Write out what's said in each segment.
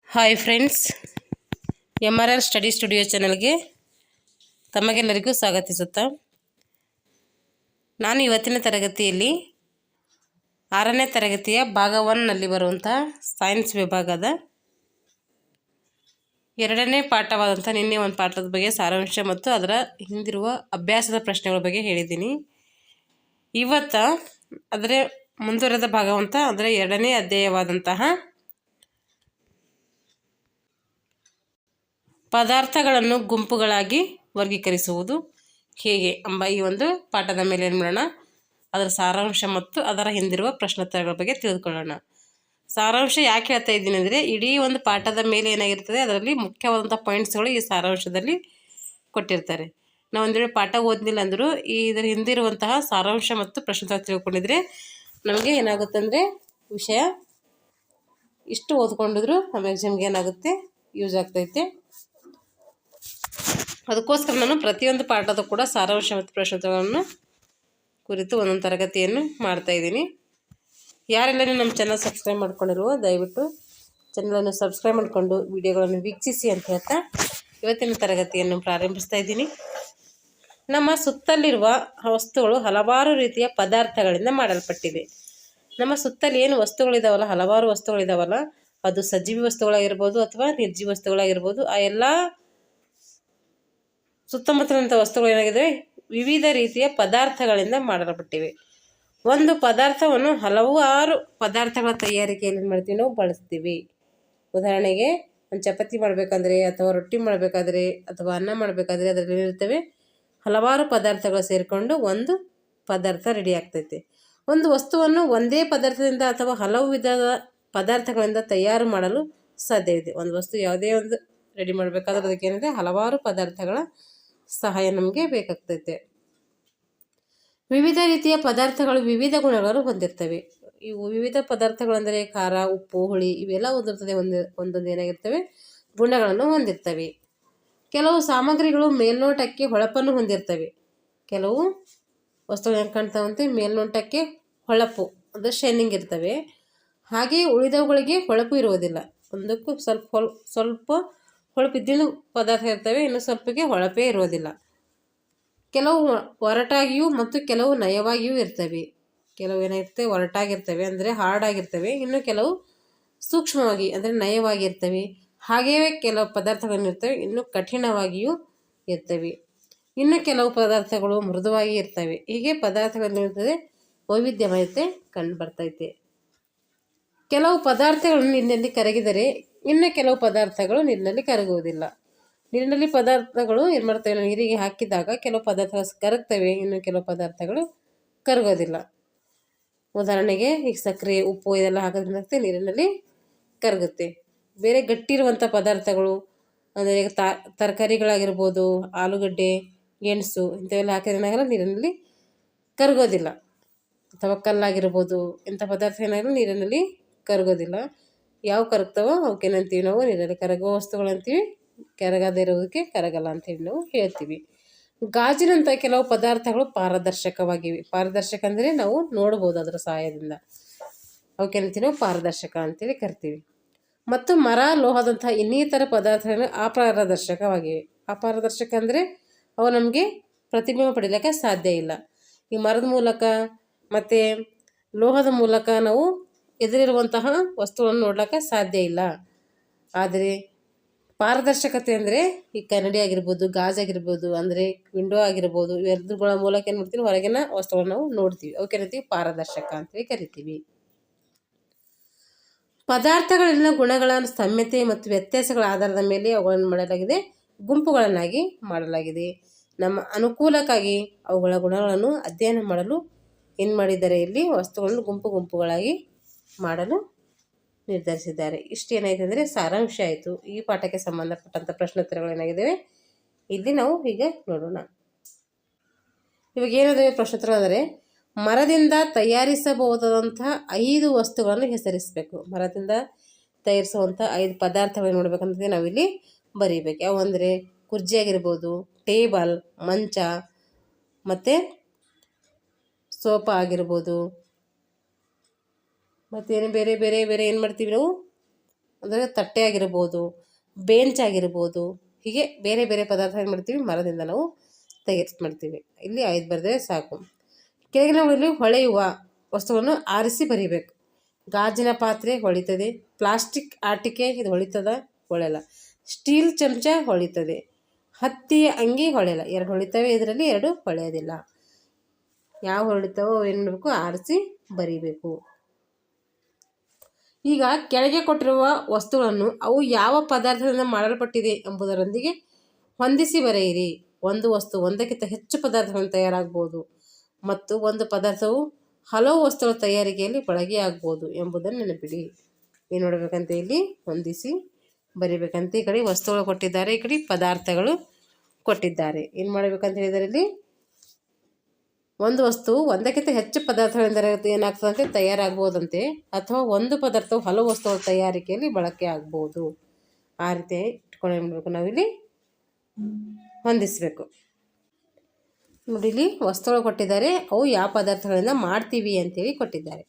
Hi friends, MRR study studio ಚಾನಲ್ಗೆ ತಮಗೆಲ್ಲರಿಗೂ ಸ್ವಾಗತಿಸುತ್ತಾ ನಾನು ಇವತ್ತಿನ ತರಗತಿಯಲ್ಲಿ 6ನೇ ತರಗತಿಯ ಭಾಗ 1ನಲ್ಲಿ ಬರುವಂಥ ಸೈನ್ಸ್ ವಿಭಾಗದ 2ನೇ ಪಾಠವಾದಂಥ ನಿನ್ನೆ ಒಂದು ಪಾಠದ ಬಗ್ಗೆ ಸಾರಾಂಶ ಮತ್ತು ಅದರ ಹಿಂದಿರುವ ಅಭ್ಯಾಸದ ಪ್ರಶ್ನೆಗಳ ಬಗ್ಗೆ ಹೇಳಿದ್ದೀನಿ. ಇವತ್ತು ಅದರ ಮುಂದುವರೆದ ಭಾಗವಂತ ಅಂದರೆ 2ನೇ ಅಧ್ಯಾಯವಾದಂತಹ ಪದಾರ್ಥಗಳನ್ನು ಗುಂಪುಗಳಾಗಿ ವರ್ಗೀಕರಿಸುವುದು ಹೇಗೆ ಎಂಬ ಈ ಒಂದು ಪಾಠದ ಮೇಲೆ ಏನು ಮಾಡೋಣ, ಅದರ ಸಾರಾಂಶ ಮತ್ತು ಅದರ ಹಿಂದಿರುವ ಪ್ರಶ್ನೋತ್ತರಗಳ ಬಗ್ಗೆ ತಿಳಿದುಕೊಳ್ಳೋಣ. ಸಾರಾಂಶ ಯಾಕೆ ಹೇಳ್ತಾ ಇದ್ದೀನಿ ಅಂದರೆ, ಇಡೀ ಒಂದು ಪಾಠದ ಮೇಲೆ ಏನಾಗಿರ್ತದೆ, ಅದರಲ್ಲಿ ಮುಖ್ಯವಾದಂಥ ಪಾಯಿಂಟ್ಸ್ಗಳು ಈ ಸಾರಾಂಶದಲ್ಲಿ ಕೊಟ್ಟಿರ್ತಾರೆ. ನಾವು ಒಂದು ವೇಳೆ ಪಾಠ ಓದಲಿಲ್ಲ ಅಂದರೂ ಇದರ ಹಿಂದಿರುವಂತಹ ಸಾರಾಂಶ ಮತ್ತು ಪ್ರಶ್ನೋತ್ತರ ತಿಳ್ಕೊಂಡಿದ್ರೆ ನಮಗೆ ಏನಾಗುತ್ತೆ ಅಂದರೆ, ವಿಷಯ ಇಷ್ಟು ಓದ್ಕೊಂಡಿದ್ರು ನಮ್ಮ ಎಕ್ಸಾಮ್ಗೆ ಏನಾಗುತ್ತೆ, ಯೂಸ್ ಆಗ್ತೈತೆ. ಅದಕ್ಕೋಸ್ಕರ ನಾನು ಪ್ರತಿಯೊಂದು ಪಾಠದ ಕೂಡ ಸಾರಾಂಶ ಮತ್ತು ಪ್ರಶ್ನೋತ್ತರಗಳನ್ನು ಕುರಿತು ಒಂದೊಂದು ತರಗತಿಯನ್ನು ಮಾಡ್ತಾಯಿದ್ದೀನಿ. ಯಾರೆಲ್ಲ ನಮ್ಮ ಚಾನಲ್ ಸಬ್ಸ್ಕ್ರೈಬ್ ಮಾಡ್ಕೊಂಡಿರುವ ದಯವಿಟ್ಟು ಚಾನಲನ್ನು ಸಬ್ಸ್ಕ್ರೈಬ್ ಮಾಡಿಕೊಂಡು ವಿಡಿಯೋಗಳನ್ನು ವೀಕ್ಷಿಸಿ ಅಂತ ಹೇಳ್ತಾ ಇವತ್ತಿನ ತರಗತಿಯನ್ನು ಪ್ರಾರಂಭಿಸ್ತಾ ಇದ್ದೀನಿ. ನಮ್ಮ ಸುತ್ತಲಿರುವ ವಸ್ತುಗಳು ಹಲವಾರು ರೀತಿಯ ಪದಾರ್ಥಗಳಿಂದ ಮಾಡಲ್ಪಟ್ಟಿದೆ. ನಮ್ಮ ಸುತ್ತಲಿ ಏನು ವಸ್ತುಗಳಿದಾವಲ್ಲ, ಹಲವಾರು ವಸ್ತುಗಳಿದಾವಲ್ಲ, ಅದು ಸಜೀವಿ ವಸ್ತುಗಳಾಗಿರ್ಬೋದು ಅಥವಾ ನಿರ್ಜೀವ ವಸ್ತುಗಳಾಗಿರ್ಬೋದು, ಆ ಎಲ್ಲ ಸುತ್ತಮುತ್ತಲಿನ ವಸ್ತುಗಳು ಏನಾಗಿದ್ದಾವೆ, ವಿವಿಧ ರೀತಿಯ ಪದಾರ್ಥಗಳಿಂದ ಮಾಡಲ್ಪಟ್ಟಿವೆ. ಒಂದು ಪದಾರ್ಥವನ್ನು ಹಲವಾರು ಪದಾರ್ಥಗಳ ತಯಾರಿಕೆಯಲ್ಲಿ ಏನು ಮಾಡ್ತೀವಿ, ನಾವು ಬಳಸ್ತೀವಿ. ಉದಾಹರಣೆಗೆ ಒಂದು ಚಪಾತಿ ಮಾಡಬೇಕಾದ್ರೆ ಅಥವಾ ರೊಟ್ಟಿ ಮಾಡಬೇಕಾದ್ರೆ ಅಥವಾ ಅನ್ನ ಮಾಡಬೇಕಾದ್ರೆ ಅದರಲ್ಲಿ ಏನಿರ್ತವೆ, ಹಲವಾರು ಪದಾರ್ಥಗಳು ಸೇರಿಕೊಂಡು ಒಂದು ಪದಾರ್ಥ ರೆಡಿ ಆಗ್ತೈತೆ. ಒಂದು ವಸ್ತುವನ್ನು ಒಂದೇ ಪದಾರ್ಥದಿಂದ ಅಥವಾ ಹಲವು ವಿಧದ ಪದಾರ್ಥಗಳಿಂದ ತಯಾರು ಮಾಡಲು ಸಾಧ್ಯವಿದೆ. ಒಂದು ವಸ್ತು ಯಾವುದೇ ಒಂದು ರೆಡಿ ಮಾಡಬೇಕಾದ್ರೆ ಅದಕ್ಕೆ ಏನಿದೆ, ಹಲವಾರು ಪದಾರ್ಥಗಳ ಸಹಾಯ ನಮಗೆ ಬೇಕಾಗ್ತೈತೆ. ವಿವಿಧ ರೀತಿಯ ಪದಾರ್ಥಗಳು ವಿವಿಧ ಗುಣಗಳನ್ನು ಹೊಂದಿರ್ತವೆ. ಇವು ವಿವಿಧ ಪದಾರ್ಥಗಳೆಂದರೆ ಖಾರ, ಉಪ್ಪು, ಹುಳಿ ಇವೆಲ್ಲ ಹೊಂದಿರ್ತದೆ. ಒಂದೊಂದು ಏನಾಗಿರ್ತವೆ, ಗುಣಗಳನ್ನು ಹೊಂದಿರ್ತವೆ. ಕೆಲವು ಸಾಮಗ್ರಿಗಳು ಮೇಲ್ನೋಟಕ್ಕೆ ಹೊಳಪನ್ನು ಹೊಂದಿರ್ತವೆ. ಕೆಲವು ವಸ್ತುಗಳು ಹೆಂಗೆ ಕಾಣ್ತಾವಂತೆ, ಮೇಲ್ನೋಟಕ್ಕೆ ಹೊಳಪು ಅಂದರೆ ಶೈನಿಂಗ್ ಇರ್ತವೆ. ಹಾಗೆಯೇ ಉಳಿದವುಗಳಿಗೆ ಹೊಳಪು ಇರುವುದಿಲ್ಲ. ಒಂದಕ್ಕೂ ಸ್ವಲ್ಪ ಹೊಳಪಿದ್ದಿನ ಪದಾರ್ಥ ಇರ್ತವೆ, ಇನ್ನು ಸ್ವಲ್ಪಕ್ಕೆ ಹೊಳಪೇ ಇರೋದಿಲ್ಲ. ಕೆಲವು ಒರಟಾಗಿಯೂ ಮತ್ತು ಕೆಲವು ನಯವಾಗಿಯೂ ಇರ್ತವೆ. ಕೆಲವು ಏನಾಗಿರ್ತವೆ, ಒರಟಾಗಿರ್ತವೆ ಅಂದರೆ ಹಾರ್ಡ್ ಆಗಿರ್ತವೆ. ಇನ್ನು ಕೆಲವು ಸೂಕ್ಷ್ಮವಾಗಿ ಅಂದರೆ ನಯವಾಗಿರ್ತವೆ. ಹಾಗೆಯೇ ಕೆಲವು ಪದಾರ್ಥಗಳನ್ನಿರ್ತವೆ ಇನ್ನು ಕಠಿಣವಾಗಿಯೂ ಇರ್ತವೆ. ಇನ್ನು ಕೆಲವು ಪದಾರ್ಥಗಳು ಮೃದುವಾಗಿ ಇರ್ತವೆ. ಹೀಗೆ ಪದಾರ್ಥಗಳನ್ನಿರ್ತದೆ ವೈವಿಧ್ಯಮಯತೆ ಕಂಡು ಬರ್ತೈತೆ. ಕೆಲವು ಪದಾರ್ಥಗಳು ನೀರಿನಲ್ಲಿ ಕರಗಿದರೆ ಇನ್ನು ಕೆಲವು ಪದಾರ್ಥಗಳು ನೀರಿನಲ್ಲಿ ಕರಗುವುದಿಲ್ಲ. ನೀರಿನಲ್ಲಿ ಪದಾರ್ಥಗಳು ಏನು ಮಾಡ್ತವೆ, ನೀರಿಗೆ ಹಾಕಿದಾಗ ಕೆಲವು ಪದಾರ್ಥಗಳು ಕರಗ್ತವೆ, ಇನ್ನು ಕೆಲವು ಪದಾರ್ಥಗಳು ಕರಗೋದಿಲ್ಲ. ಉದಾಹರಣೆಗೆ ಈಗ ಸಕ್ಕರೆ, ಉಪ್ಪು ಇದೆಲ್ಲ ಹಾಕೋದ್ರಿಂದ ನೀರಿನಲ್ಲಿ ಕರಗುತ್ತೆ. ಬೇರೆ ಗಟ್ಟಿರುವಂಥ ಪದಾರ್ಥಗಳು ಅಂದರೆ ಈಗ ತರಕಾರಿಗಳಾಗಿರ್ಬೋದು, ಆಲೂಗಡ್ಡೆ, ಗೆಣಸು ಇಂಥವೆಲ್ಲ ಹಾಕಿದ್ರೆ ನೀರಿನಲ್ಲಿ ಕರಗೋದಿಲ್ಲ. ಅಥವಾ ಕಲ್ಲಾಗಿರ್ಬೋದು, ಇಂಥ ಪದಾರ್ಥ ಏನಾದರೂ ನೀರಿನಲ್ಲಿ ಕರಗೋದಿಲ್ಲ. ಯಾವ ಕರಗ್ತಾವೋ ಅವಕ್ಕೇನಂತೀವಿ ನಾವು, ನೀರಲ್ಲಿ ಕರಗುವ ವಸ್ತುಗಳಂತೀವಿ. ಕರಗದೇ ಇರೋದಕ್ಕೆ ಕರಗಲ್ಲ ಅಂತೇಳಿ ನಾವು ಹೇಳ್ತೀವಿ. ಗಾಜಿನಂಥ ಕೆಲವು ಪದಾರ್ಥಗಳು ಪಾರದರ್ಶಕವಾಗಿವೆ. ಪಾರದರ್ಶಕ ಅಂದರೆ ನಾವು ನೋಡ್ಬೋದು ಅದರ ಸಹಾಯದಿಂದ. ಅವಕ್ಕೇನಂತೀವಿ ನಾವು ಪಾರದರ್ಶಕ ಅಂತೇಳಿ ಕರಿತೀವಿ. ಮತ್ತು ಮರ, ಲೋಹದಂಥ ಇನ್ನಿತರ ಪದಾರ್ಥಗಳು ಅಪಾರದರ್ಶಕವಾಗಿವೆ. ಅಪಾರದರ್ಶಕ ಅಂದರೆ ಅವು ನಮಗೆ ಪ್ರತಿಬಿಂಬ ಪಡೀಲಿಕ್ಕೆ ಸಾಧ್ಯ ಇಲ್ಲ. ಈ ಮರದ ಮೂಲಕ ಮತ್ತು ಲೋಹದ ಮೂಲಕ ನಾವು ಎದುರಿರುವಂತಹ ವಸ್ತುಗಳನ್ನು ನೋಡ್ಲಿಕ್ಕೆ ಸಾಧ್ಯ ಇಲ್ಲ. ಆದರೆ ಪಾರದರ್ಶಕತೆ ಅಂದರೆ ಈ ಕನ್ನಡಿ ಆಗಿರ್ಬೋದು, ಗಾಜಾಗಿರ್ಬೋದು, ಅಂದರೆ ವಿಂಡೋ ಆಗಿರ್ಬೋದು, ಇವೆರಡುಗಳ ಮೂಲಕ ಏನು ಮಾಡ್ತೀವಿ, ಹೊರಗಿನ ವಸ್ತುಗಳನ್ನು ನಾವು ನೋಡ್ತೀವಿ. ಅವಕ್ಕೇನಂತೀವಿ ಪಾರದರ್ಶಕ ಅಂತೇಳಿ ಕರಿತೀವಿ. ಪದಾರ್ಥಗಳಲ್ಲಿನ ಗುಣಗಳ ಸಾಮ್ಯತೆ ಮತ್ತು ವ್ಯತ್ಯಾಸಗಳ ಆಧಾರದ ಮೇಲೆ ಅವುಗಳನ್ನು ಮಾಡಲಾಗಿದೆ, ಗುಂಪುಗಳನ್ನಾಗಿ ಮಾಡಲಾಗಿದೆ. ನಮ್ಮ ಅನುಕೂಲಕ್ಕಾಗಿ ಅವುಗಳ ಗುಣಗಳನ್ನು ಅಧ್ಯಯನ ಮಾಡಲು ಏನು ಮಾಡಿದ್ದಾರೆ, ಇಲ್ಲಿ ವಸ್ತುಗಳನ್ನು ಗುಂಪುಗಳಾಗಿ ಮಾಡಲು ನಿರ್ಧರಿಸಿದ್ದಾರೆ. ಇಷ್ಟೇನಾಯಿತು ಅಂದರೆ ಸಾರಾಂಶ ಆಯಿತು. ಈ ಪಾಠಕ್ಕೆ ಸಂಬಂಧಪಟ್ಟಂಥ ಪ್ರಶ್ನೋತ್ತರಗಳು ಏನಾಗಿದ್ದಾವೆ ಇಲ್ಲಿ ನಾವು ಈಗ ನೋಡೋಣ. ಇವಾಗ ಏನಿದಾವೆ ಪ್ರಶ್ನೋತ್ತರ ಅಂದರೆ, ಮರದಿಂದ ತಯಾರಿಸಬಹುದಾದಂತಹ 5 ವಸ್ತುಗಳನ್ನು ಹೆಸರಿಸಬೇಕು. ಮರದಿಂದ ತಯಾರಿಸುವಂಥ 5 ಪದಾರ್ಥಗಳನ್ನು ನೋಡ್ಬೇಕಂತಂದರೆ ನಾವಿಲ್ಲಿ ಬರೀಬೇಕು. ಯಾವ ಅಂದರೆ ಕುರ್ಚಿ ಆಗಿರ್ಬೋದು, ಟೇಬಲ್, ಮಂಚ, ಮತ್ತು ಸೋಫಾ ಆಗಿರ್ಬೋದು, ಮತ್ತೇನು ಬೇರೆ ಬೇರೆ ಬೇರೆ ಏನು ಮಾಡ್ತೀವಿ ನಾವು, ಅಂದರೆ ತಟ್ಟೆ ಆಗಿರ್ಬೋದು, ಬೇಂಚ್ ಆಗಿರ್ಬೋದು, ಹೀಗೆ ಬೇರೆ ಬೇರೆ ಪದಾರ್ಥ ಏನು ಮಾಡ್ತೀವಿ ಮರದಿಂದ ನಾವು ಮಾಡ್ತೀವಿ. ಇಲ್ಲಿ 5 ಬರೆದರೆ ಸಾಕು. ಕೆಳಗಿನವುಗಳಲ್ಲಿ ಹೊಳೆಯುವ ವಸ್ತುವನ್ನು ಆರಿಸಿ ಬರೀಬೇಕು. ಗಾಜಿನ ಪಾತ್ರೆ ಹೊಳಿತದೆ, ಪ್ಲಾಸ್ಟಿಕ್ ಆಟಿಕೆ ಇದು ಹೊಳಿತದ, ಹೊಳೆಯಲ್ಲ. ಸ್ಟೀಲ್ ಚಮಚ ಹೊಳಿತದೆ, ಹತ್ತಿಯ ಅಂಗಿ ಹೊಳೆಯಲ್ಲ. 2 ಹೊಳಿತವೆ, ಇದರಲ್ಲಿ 2 ಹೊಳೆಯೋದಿಲ್ಲ. ಯಾವ ಹೊಳಿತಾವೋ ಏನು ಮಾಡಬೇಕು, ಆರಿಸಿ ಬರೀಬೇಕು. ಈಗ ಕೆಳಗೆ ಕೊಟ್ಟಿರುವ ವಸ್ತುಗಳನ್ನು ಅವು ಯಾವ ಪದಾರ್ಥದಿಂದ ಮಾಡಲ್ಪಟ್ಟಿದೆ ಎಂಬುದರೊಂದಿಗೆ ಹೊಂದಿಸಿ ಬರೆಯಿರಿ. ಒಂದು ವಸ್ತು ಒಂದಕ್ಕಿಂತ ಹೆಚ್ಚು ಪದಾರ್ಥಗಳನ್ನು ತಯಾರಾಗಬಹುದು ಮತ್ತು ಒಂದು ಪದಾರ್ಥವು ಹಲವು ವಸ್ತುಗಳ ತಯಾರಿಕೆಯಲ್ಲಿ ಬಳಕೆಯಾಗಬಹುದು ಎಂಬುದನ್ನು ನೆನಪಿಡಿ. ಏನು ನೋಡಬೇಕಂತ ಇಲ್ಲಿ ಹೊಂದಿಸಿ ಬರೀಬೇಕಂತ. ಈ ಕಡೆ ವಸ್ತುಗಳು ಕೊಟ್ಟಿದ್ದಾರೆ, ಈ ಕಡೆ ಪದಾರ್ಥಗಳು ಕೊಟ್ಟಿದ್ದಾರೆ. ಏನು ಮಾಡಬೇಕಂತ ಹೇಳಿದರೆ ಇಲ್ಲಿ ಒಂದು ವಸ್ತು ಒಂದಕ್ಕಿಂತ ಹೆಚ್ಚು ಪದಾರ್ಥಗಳೆಂದರೆ ಏನಾಗ್ತದಂತೆ ತಯಾರಾಗ್ಬೋದಂತೆ, ಅಥವಾ ಒಂದು ಪದಾರ್ಥವು ಹಲವು ವಸ್ತುಗಳ ತಯಾರಿಕೆಯಲ್ಲಿ ಬಳಕೆ ಆಗ್ಬೋದು. ಆ ರೀತಿ ಇಟ್ಕೊಂಡು ಏನು ಮಾಡಬೇಕು, ನಾವಿಲ್ಲಿ ಹೊಂದಿಸಬೇಕು. ನೋಡಿ ಇಲ್ಲಿ ವಸ್ತುಗಳು ಕೊಟ್ಟಿದ್ದಾರೆ, ಅವು ಯಾವ ಪದಾರ್ಥಗಳಿಂದ ಮಾಡ್ತೀವಿ ಅಂತೇಳಿ ಕೊಟ್ಟಿದ್ದಾರೆ.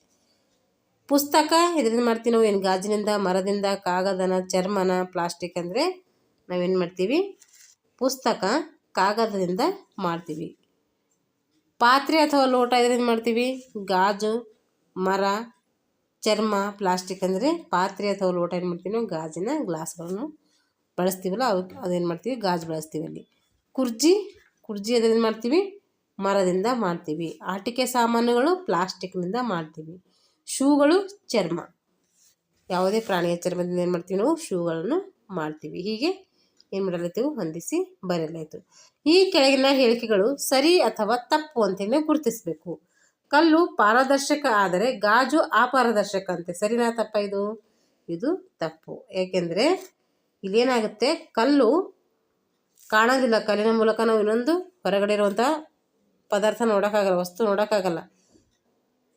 ಪುಸ್ತಕ ಇದರಿಂದ ಮಾಡ್ತೀವಿ ನಾವು, ಏನು ಗಾಜಿನಿಂದ, ಮರದಿಂದ, ಕಾಗದನ, ಚರ್ಮನ, ಪ್ಲಾಸ್ಟಿಕ್ ಅಂದರೆ ನಾವೇನು ಮಾಡ್ತೀವಿ ಪುಸ್ತಕ ಕಾಗದದಿಂದ ಮಾಡ್ತೀವಿ. ಪಾತ್ರೆ ಅಥವಾ ಲೋಟ ಇದರಿಂದ ಮಾಡ್ತೀವಿ, ಗಾಜು, ಮರ, ಚರ್ಮ, ಪ್ಲಾಸ್ಟಿಕ್ ಅಂದರೆ ಪಾತ್ರೆ ಅಥವಾ ಲೋಟ ಏನು ಮಾಡ್ತೀವಿ ನಾವು ಗಾಜಿನ ಗ್ಲಾಸ್ಗಳನ್ನು ಬಳಸ್ತೀವಲ್ಲ ಅದೇನು ಮಾಡ್ತೀವಿ ಗಾಜು ಬಳಸ್ತೀವಿ. ಅಲ್ಲಿ ಕುರ್ಜಿ ಅದರಿಂದ ಮಾಡ್ತೀವಿ, ಮರದಿಂದ ಮಾಡ್ತೀವಿ. ಆಟಿಕೆ ಸಾಮಾನುಗಳು ಪ್ಲಾಸ್ಟಿಕ್ನಿಂದ ಮಾಡ್ತೀವಿ. ಶೂಗಳು ಚರ್ಮ, ಯಾವುದೇ ಪ್ರಾಣಿಯ ಚರ್ಮದಿಂದ ಏನು ಮಾಡ್ತೀವಿ ನಾವು ಶೂಗಳನ್ನು ಮಾಡ್ತೀವಿ. ಹೀಗೆ ಏನು ಮಾಡಲಾಯ್ತು ಹೊಂದಿಸಿ ಬರೆಯಲಾಯಿತು. ಈ ಕೆಳಗಿನ ಹೇಳಿಕೆಗಳು ಸರಿ ಅಥವಾ ತಪ್ಪು ಅಂತೇಳಿ ಗುರುತಿಸಬೇಕು. ಕಲ್ಲು ಪಾರದರ್ಶಕ ಆದರೆ ಗಾಜು ಅಪಾರದರ್ಶಕ ಅಂತೆ. ಸರಿನಾ ತಪ್ಪ ಇದು? ಇದು ತಪ್ಪು. ಏಕೆಂದರೆ ಇಲ್ಲೇನಾಗುತ್ತೆ, ಕಲ್ಲು ಕಾಣೋದಿಲ್ಲ, ಕಲ್ಲಿನ ಮೂಲಕ ನಾವು ಇನ್ನೊಂದು ಹೊರಗಡೆ ಇರುವಂಥ ಪದಾರ್ಥ ನೋಡೋಕ್ಕಾಗಲ್ಲ, ವಸ್ತು ನೋಡೋಕ್ಕಾಗಲ್ಲ.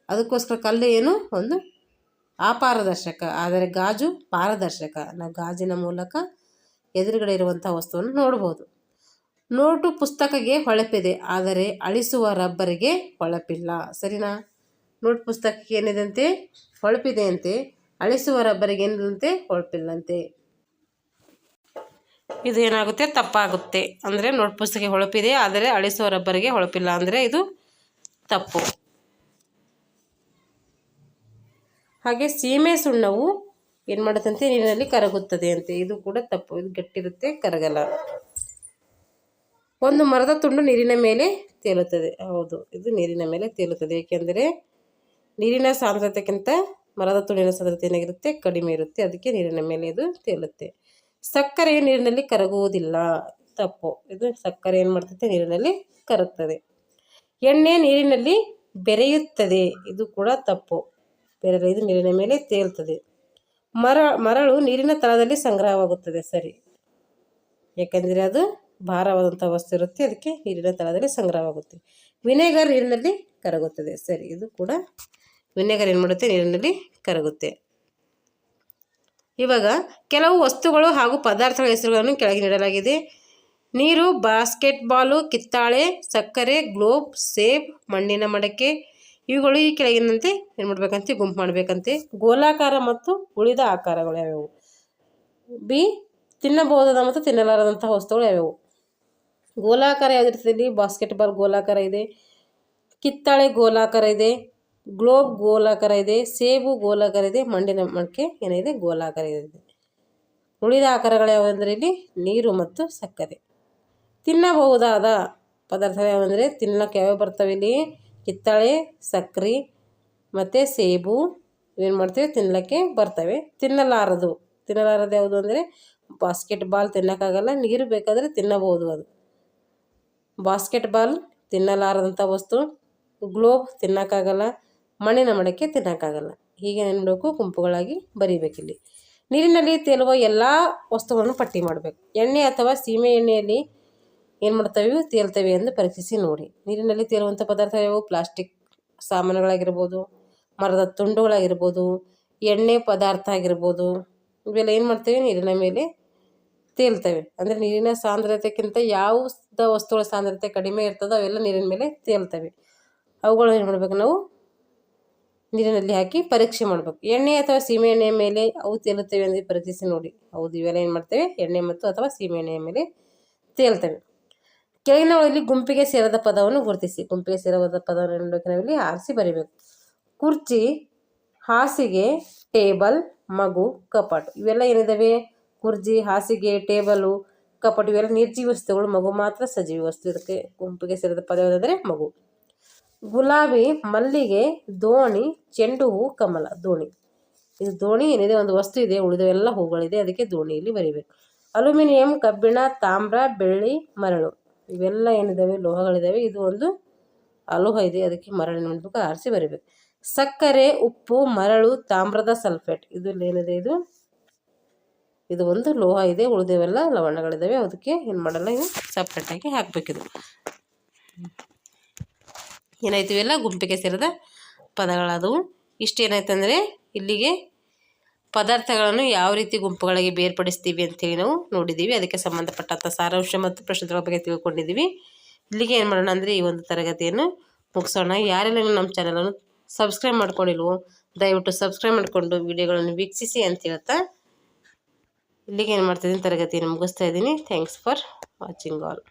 ಅದಕ್ಕೋಸ್ಕರ ಕಲ್ಲು ಏನು ಒಂದು ಅಪಾರದರ್ಶಕ, ಆದರೆ ಗಾಜು ಪಾರದರ್ಶಕ. ನಾವು ಗಾಜಿನ ಮೂಲಕ ಎದುರುಗಡೆ ಇರುವಂಥ ವಸ್ತುವನ್ನು ನೋಡ್ಬೋದು. ನೋಟು ಪುಸ್ತಕಕ್ಕೆ ಹೊಳಪಿದೆ, ಆದರೆ ಅಳಿಸುವ ರಬ್ಬರಿಗೆ ಹೊಳಪಿಲ್ಲ. ಸರಿನಾ? ನೋಟ್ ಪುಸ್ತಕಕ್ಕೆ ಏನಿದಂತೆ ಹೊಳಪಿದೆ ಅಂತೆ, ಅಳಿಸುವ ರಬ್ಬರಿಗೆ ಏನಿದಂತೆ ಹೊಳಪಿಲ್ಲಂತೆ. ಇದು ಏನಾಗುತ್ತೆ ತಪ್ಪಾಗುತ್ತೆ. ಅಂದರೆ ನೋಟ್ ಪುಸ್ತಕಕ್ಕೆ ಹೊಳಪಿದೆ ಆದರೆ ಅಳಿಸುವ ರಬ್ಬರಿಗೆ ಹೊಳಪಿಲ್ಲ ಅಂದರೆ ಇದು ತಪ್ಪು. ಹಾಗೆ ಸೀಮೆ ಸುಣ್ಣವು ಏನು ಮಾಡುತ್ತಂತೆ ನೀರಿನಲ್ಲಿ ಕರಗುತ್ತದೆ ಅಂತೆ. ಇದು ಕೂಡ ತಪ್ಪು. ಇದು ಗಟ್ಟಿರುತ್ತೆ, ಕರಗಲ್ಲ. ಒಂದು ಮರದ ತುಂಡು ನೀರಿನ ಮೇಲೆ ತೇಲುತ್ತದೆ. ಹೌದು, ಇದು ನೀರಿನ ಮೇಲೆ ತೇಲುತ್ತದೆ. ಏಕೆಂದರೆ ನೀರಿನ ಸಾಂದ್ರತೆಗಿಂತ ಮರದ ತುಂಡಿನ ಸಾಂದ್ರತೆ ಏನಾಗಿರುತ್ತೆ ಕಡಿಮೆ ಇರುತ್ತೆ, ಅದಕ್ಕೆ ನೀರಿನ ಮೇಲೆ ಇದು ತೇಲುತ್ತೆ. ಸಕ್ಕರೆಯು ನೀರಿನಲ್ಲಿ ಕರಗುವುದಿಲ್ಲ. ತಪ್ಪು. ಇದು ಸಕ್ಕರೆ ಏನು ಮಾಡ್ತದೆ ನೀರಿನಲ್ಲಿ ಕರಗ್ತದೆ. ಎಣ್ಣೆ ನೀರಿನಲ್ಲಿ ಬೆರೆಯುತ್ತದೆ. ಇದು ಕೂಡ ತಪ್ಪು. ಬೇರೆ ಇದು ನೀರಿನ ಮೇಲೆ ತೇಲ್ತದೆ. ಮರಳು ನೀರಿನ ತಳದಲ್ಲಿ ಸಂಗ್ರಹವಾಗುತ್ತದೆ. ಸರಿ, ಯಾಕಂದರೆ ಅದು ಭಾರವಾದಂಥ ವಸ್ತು ಇರುತ್ತೆ, ಅದಕ್ಕೆ ನೀರಿನ ತಳದಲ್ಲಿ ಸಂಗ್ರಹವಾಗುತ್ತೆ. ವಿನೆಗರ್ ನೀರಿನಲ್ಲಿ ಕರಗುತ್ತದೆ. ಸರಿ, ಇದು ಕೂಡ ವಿನೆಗರ್ ಏನು ಮಾಡುತ್ತೆ ನೀರಿನಲ್ಲಿ ಕರಗುತ್ತೆ. ಇವಾಗ ಕೆಲವು ವಸ್ತುಗಳು ಹಾಗೂ ಪದಾರ್ಥಗಳ ಹೆಸರುಗಳನ್ನು ಕೆಳಗೆ ನೀಡಲಾಗಿದೆ. ನೀರು, ಬಾಸ್ಕೆಟ್ಬಾಲು, ಕಿತ್ತಾಳೆ, ಸಕ್ಕರೆ, ಗ್ಲೋಬ್, ಸೇಬ್, ಮಣ್ಣಿನ ಮಡಕೆ ಇವುಗಳು ಈ ಕೆಳಗಿನಂತೆ ಏನು ಮಾಡಬೇಕಂತೆ ಗುಂಪು ಮಾಡಬೇಕಂತೆ. ಗೋಲಾಕಾರ ಮತ್ತು ಉಳಿದ ಆಕಾರಗಳು ಯಾವ್ಯಾವು? ಬಿ, ತಿನ್ನಬಹುದಾದ ಮತ್ತು ತಿನ್ನಲಾರದಂತಹ ವಸ್ತುಗಳು ಯಾವ್ಯಾವು? ಗೋಲಾಕಾರ ಯಾವುದಿರ್ತದೆ ಇಲ್ಲಿ? ಬಾಸ್ಕೆಟ್ಬಾಲ್ ಗೋಲಾಕಾರ ಇದೆ, ಕಿತ್ತಾಳೆ ಗೋಲಾಕಾರ ಇದೆ, ಗ್ಲೋಬ್ ಗೋಲಾಕಾರ ಇದೆ, ಸೇಬು ಗೋಲಾಕಾರ ಇದೆ, ಮಣ್ಣಿನ ಮಡಕೆ ಏನಿದೆ ಗೋಲಾಕಾರ ಇದೆ. ಉಳಿದ ಆಕಾರಗಳು ಯಾವುವೆಂದರೆ ಇಲ್ಲಿ ನೀರು ಮತ್ತು ಸಕ್ಕರೆ. ತಿನ್ನಬಹುದಾದ ಪದಾರ್ಥ ಯಾವಂದರೆ ತಿನ್ನಕ್ಕೆ ಯಾವ್ಯಾವ ಬರ್ತವೆ ಇಲ್ಲಿ? ಕಿತ್ತಾಳೆ, ಸಕ್ಕರೆ ಮತ್ತು ಸೇಬು ಏನು ಮಾಡ್ತೇವೆ ತಿನ್ನಲಿಕ್ಕೆ ಬರ್ತವೆ. ತಿನ್ನಲಾರದು ಯಾವುದು ಅಂದರೆ ಬಾಸ್ಕೆಟ್ಬಾಲ್ ತಿನ್ನೋಕ್ಕಾಗಲ್ಲ, ನೀರು ಬೇಕಾದರೆ ತಿನ್ನಬಹುದು. ಅದು ಬಾಸ್ಕೆಟ್ಬಾಲ್ ತಿನ್ನಲಾರದಂಥ ವಸ್ತು, ಗ್ಲೋಬ್ ತಿನ್ನೋಕ್ಕಾಗಲ್ಲ, ಮಣ್ಣಿನ ಮಡಕೆ ತಿನ್ನೋಕ್ಕಾಗಲ್ಲ. ಹೀಗೆ ನೆನಬೇಕು, ಗುಂಪುಗಳಾಗಿ ಬರೀಬೇಕಿಲ್ಲಿ. ನೀರಿನಲ್ಲಿ ತೇಲುವ ಎಲ್ಲ ವಸ್ತುಗಳನ್ನು ಪಟ್ಟಿ ಮಾಡಬೇಕು. ಎಣ್ಣೆ ಅಥವಾ ಸೀಮೆ ಎಣ್ಣೆಯಲ್ಲಿ ಏನು ಮಾಡ್ತವೆ ತೇಲ್ತವೆ ಎಂದು ಪರೀಕ್ಷಿಸಿ ನೋಡಿ. ನೀರಿನಲ್ಲಿ ತೇಲುವಂಥ ಪದಾರ್ಥ ಯಾವುವು? ಪ್ಲಾಸ್ಟಿಕ್ ಸಾಮಾನುಗಳಾಗಿರ್ಬೋದು, ಮರದ ತುಂಡುಗಳಾಗಿರ್ಬೋದು, ಎಣ್ಣೆ ಪದಾರ್ಥ ಆಗಿರ್ಬೋದು, ಇವೆಲ್ಲ ಏನು ಮಾಡ್ತೇವೆ ನೀರಿನ ಮೇಲೆ ತೇಲ್ತವೆ. ಅಂದರೆ ನೀರಿನ ಸಾಂದ್ರತೆಗಿಂತ ಯಾವ ವಸ್ತುಗಳ ಸಾಂದ್ರತೆ ಕಡಿಮೆ ಇರ್ತದೋ ಅವೆಲ್ಲ ನೀರಿನ ಮೇಲೆ ತೇಲ್ತವೆ. ಅವುಗಳು ಏನು ಮಾಡಬೇಕು ನಾವು ನೀರಿನಲ್ಲಿ ಹಾಕಿ ಪರೀಕ್ಷೆ ಮಾಡಬೇಕು. ಎಣ್ಣೆ ಅಥವಾ ಸೀಮೆ ಎಣ್ಣೆಯ ಮೇಲೆ ಅವು ತೇಲುತ್ತವೆ ಎಂದು ಪರೀಕ್ಷಿಸಿ ನೋಡಿ. ಹೌದು, ಇವೆಲ್ಲ ಏನು ಮಾಡ್ತೇವೆ, ಎಣ್ಣೆ ಮತ್ತು ಅಥವಾ ಸೀಮೆ ಎಣ್ಣೆಯ ಮೇಲೆ ತೇಲ್ತವೆ. ಕೆಳಗಿನವುಗಳಲ್ಲಿ ಗುಂಪಿಗೆ ಸೇರದ ಪದವನ್ನು ಗುರುತಿಸಿ. ಗುಂಪಿಗೆ ಸೇರದ ಪದವನ್ನು ನಾವಿಲ್ಲಿ ಆರಿಸಿ ಬರೀಬೇಕು. ಕುರ್ಚಿ, ಹಾಸಿಗೆ, ಟೇಬಲ್, ಮಗು, ಕಪಾಟು. ಇವೆಲ್ಲ ಏನಿದಾವೆ, ಕುರ್ಚಿ, ಹಾಸಿಗೆ, ಟೇಬಲು, ಕಪಾಟು ಇವೆಲ್ಲ ನಿರ್ಜೀವ ವಸ್ತುಗಳು. ಮಗು ಮಾತ್ರ ಸಜೀವ ವಸ್ತು. ಇದಕ್ಕೆ ಗುಂಪಿಗೆ ಸೇರಿದ ಪದ ಯಾವುದಂದರೆ ಮಗು. ಗುಲಾಬಿ, ಮಲ್ಲಿಗೆ, ದೋಣಿ, ಚೆಂಡು ಹೂ, ಕಮಲ. ದೋಣಿ, ಇದು ದೋಣಿ ಏನಿದೆ ಒಂದು ವಸ್ತು ಇದೆ, ಉಳಿದವೆಲ್ಲ ಹೂಗಳಿದೆ, ಅದಕ್ಕೆ ದೋಣಿಯಲ್ಲಿ ಬರೀಬೇಕು. ಅಲ್ಯೂಮಿನಿಯಂ, ಕಬ್ಬಿಣ, ತಾಮ್ರ, ಬೆಳ್ಳಿ, ಮರಳು ಇವೆಲ್ಲ ಏನಿದಾವೆ ಲೋಹಗಳಿದ್ದಾವೆ. ಇದು ಒಂದು ಅಲೋಹ ಇದೆ, ಅದಕ್ಕೆ ಮರಳಿನ ಮೂಲಕ ಆರಿಸಿ ಬರೀಬೇಕು. ಸಕ್ಕರೆ, ಉಪ್ಪು, ಮರಳು, ತಾಮ್ರದ ಸಲ್ಫೇಟ್ ಇದು ಏನಿದೆ, ಇದು ಒಂದು ಲೋಹ ಇದೆ, ಉಳಿದವೆಲ್ಲ ಲವಣಗಳಿದ್ದಾವೆ, ಅದಕ್ಕೆ ಏನು ಮಾಡಲ್ಲ, ಇದು ಸಪ್ರೇಟಾಗಿ ಹಾಕಬೇಕಿದು. ಏನಾಯ್ತು, ಇವೆಲ್ಲ ಗುಂಪಿಗೆ ಸೇರಿದ ಪದಗಳಾದವು. ಇಷ್ಟೇನಾಯ್ತಂದರೆ ಇಲ್ಲಿಗೆ ಪದಾರ್ಥಗಳನ್ನು ಯಾವ ರೀತಿ ಗುಂಪುಗಳಿಗೆ ಬೇರ್ಪಡಿಸ್ತೀವಿ ಅಂಥೇಳಿ ನಾವು ನೋಡಿದ್ದೀವಿ. ಅದಕ್ಕೆ ಸಂಬಂಧಪಟ್ಟಂಥ ಸಾರಾಂಶ ಮತ್ತು ಪ್ರಶ್ನೆಗಳ ಬಗ್ಗೆ ತಿಳ್ಕೊಂಡಿದ್ದೀವಿ. ಇಲ್ಲಿಗೆ ಏನು ಮಾಡೋಣ ಅಂದರೆ ಈ ಒಂದು ತರಗತಿಯನ್ನು ಮುಗಿಸೋಣ. ಯಾರೆಲ್ಲ ನಮ್ಮ ಚಾನಲನ್ನು ಸಬ್ಸ್ಕ್ರೈಬ್ ಮಾಡ್ಕೊಂಡಿಲ್ವೋ ದಯವಿಟ್ಟು ಸಬ್ಸ್ಕ್ರೈಬ್ ಮಾಡಿಕೊಂಡು ವಿಡಿಯೋಗಳನ್ನು ವೀಕ್ಷಿಸಿ ಅಂತ ಹೇಳ್ತಾ ಇಲ್ಲಿಗೆ ಏನು ಮಾಡ್ತಾಯಿದ್ದೀನಿ, ತರಗತಿಯನ್ನು ಮುಗಿಸ್ತಾ ಇದ್ದೀನಿ. Thanks for watching all.